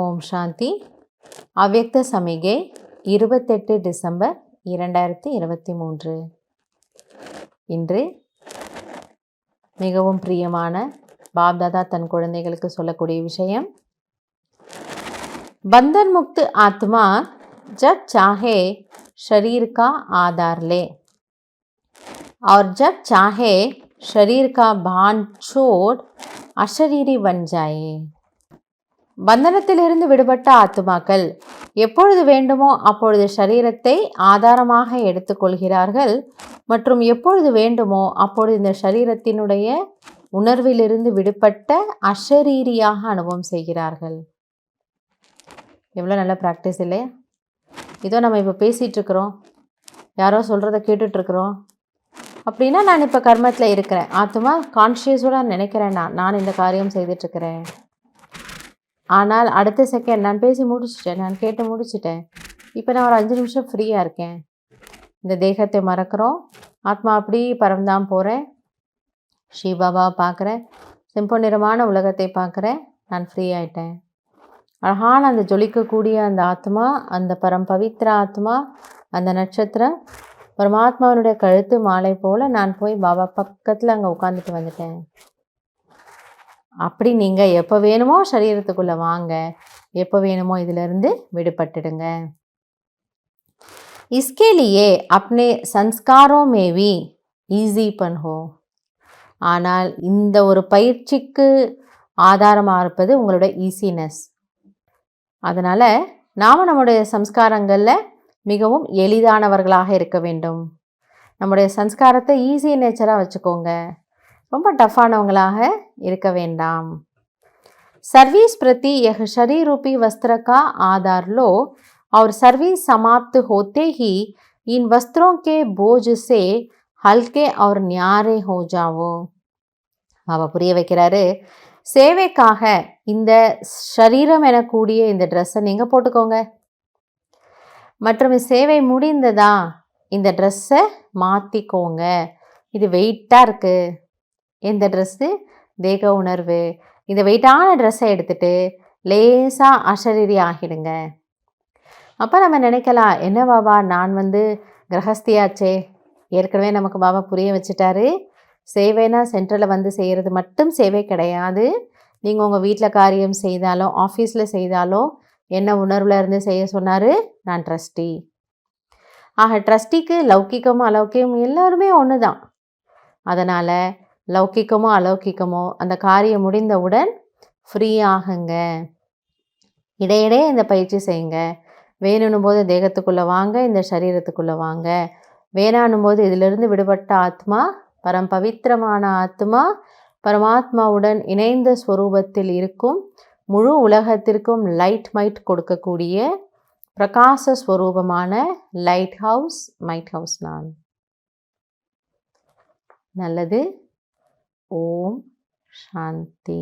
ஓம் சாந்தி. அவ்யக்த சமிகை 28 டிசம்பர் 2023. இன்று மிகவும் பிரியமான பாப்தாதா தன் குழந்தைகளுக்கு சொல்லக்கூடிய விஷயம், बंधन मुक्त आत्मा जब चाहे शरीर का आधार ले और जब चाहे शरीर का भान छोड़ अशरीरी बन जाए. பந்தனத்திலிருந்து விடுபட்ட ஆத்துமாக்கள் எப்பொழுது வேண்டுமோ அப்பொழுது ஷரீரத்தை ஆதாரமாக எடுத்துக்கொள்கிறார்கள் மற்றும் எப்பொழுது வேண்டுமோ அப்பொழுது இந்த ஷரீரத்தினுடைய உணர்விலிருந்து விடுபட்ட அஷரீரியாக அனுபவம் செய்கிறார்கள். எவ்வளோ நல்ல ப்ராக்டிஸ் இல்லையா? இதோ நம்ம இப்போ பேசிகிட்ருக்குறோம், யாரோ சொல்கிறத கேட்டுட்ருக்குறோம் அப்படின்னா நான் இப்போ கர்மத்தில் இருக்கிறேன், ஆத்மா கான்ஷியஸோடு நினைக்கிறேன், நான் இந்த காரியம் செய்துட்ருக்கிறேன். ஆனால் அடுத்த செகண்ட் நான் பேசி முடிச்சிட்டேன், நான் கேட்டு முடிச்சிட்டேன், இப்போ நான் ஒரு 5 நிமிஷம் ஃப்ரீயாக இருக்கேன். இந்த தேகத்தை மறக்கிறோம், ஆத்மா அப்படி பறந்தான் போகிறேன், ஸ்ரீபாபா பார்க்குறேன், செம்பொன்னிறமான உலகத்தை பார்க்குறேன், நான் ஃப்ரீ ஆகிட்டேன். அழகான அந்த ஜொலிக்கக்கூடிய அந்த ஆத்மா, அந்த பரம் பவித்ர ஆத்மா, அந்த நட்சத்திரம் பரமாத்மாவனுடைய கழுத்து மாலை போல் நான் போய் பாபா பக்கத்தில் அங்கே உட்காந்துட்டு வந்துட்டேன். அப்படி நீங்கள் எப்போ வேணுமோ சரீரத்துக்குள்ளே வாங்க, எப்போ வேணுமோ இதிலிருந்து விடுபட்டுடுங்க. इसके लिए अपने संस्कारों में भी ஈஸிப்பன் ஹோ. ஆனால் இந்த ஒரு பயிற்சிக்கு ஆதாரமாக இருப்பது உங்களோட ஈஸினஸ். அதனால் நாம் நம்முடைய சம்ஸ்காரங்களில் மிகவும் எளிதானவர்களாக இருக்க வேண்டும். நம்முடைய சம்ஸ்காரத்தை ஈஸி நேச்சராக வச்சுக்கோங்க, ரொம்ப टफानवங்களாக இருக்க வேண்டாம். सर्विस प्रति यह शरीर रूपी वस्त्र का आधार लो और सर्विस समाप्त होते ही इन वस्त्रों के बोझ से हल्के और न्यारे हो जाओ. பாபா புரிய வைக்கிறாரு, சேவைக்காக இந்த ஷரீரம் எனக்கூடிய இந்த ட்ரெஸ்ஸை நீங்கள் போட்டுக்கோங்க, மற்றும் சேவை முடிந்ததா இந்த ட்ரெஸ்ஸை மாற்றிக்கோங்க. இது வெயிட்டாக இருக்குது, இந்த ட்ரெஸ்ஸு தேக உணர்வு, இந்த வெயிட்டான ட்ரெஸ்ஸை எடுத்துகிட்டு லேசாக அஷரீரி ஆகிடுங்க. அப்போ நம்ம நினைக்கலாம், என்ன பாபா நான் கிரகஸ்தியாச்சே, ஏற்கனவே நமக்கு பாபா புரிய வச்சுட்டாரு, சேவைனா சென்ட்ரலில் செய்கிறது மட்டும் சேவை கிடையாது. நீங்கள் உங்கள் வீட்டில் காரியம் செய்தாலும் ஆஃபீஸில் செய்தாலும் என்ன உணர்வில் இருந்து செய்ய சொன்னார்? நான் ட்ரஸ்டி. ஆக ட்ரஸ்டிக்கு லௌகிக்கமும் அலௌகிக்கமும் எல்லாருமே ஒன்று தான். அதனால் லௌகிக்கமோ அலௌகிக்கமோ அந்த காரியம் முடிந்தவுடன் ஃப்ரீ ஆகுங்க. இடையிடையே இந்த பயிற்சி செய்யுங்க. வேணும்னும் போது தேகத்துக்குள்ளே வாங்க, இந்த சரீரத்துக்குள்ளே வாங்க. வேணானும் போது இதிலிருந்து விடுபட்ட ஆத்மா, பரம் பவித்திரமான ஆத்மா, பரமாத்மாவுடன் இணைந்த ஸ்வரூபத்தில் இருக்கும், முழு உலகத்திற்கும் லைட் மைட் கொடுக்கக்கூடிய பிரகாச ஸ்வரூபமான லைட் ஹவுஸ், மைட் ஹவுஸ் நான். நல்லது. ஓம் சாந்தி.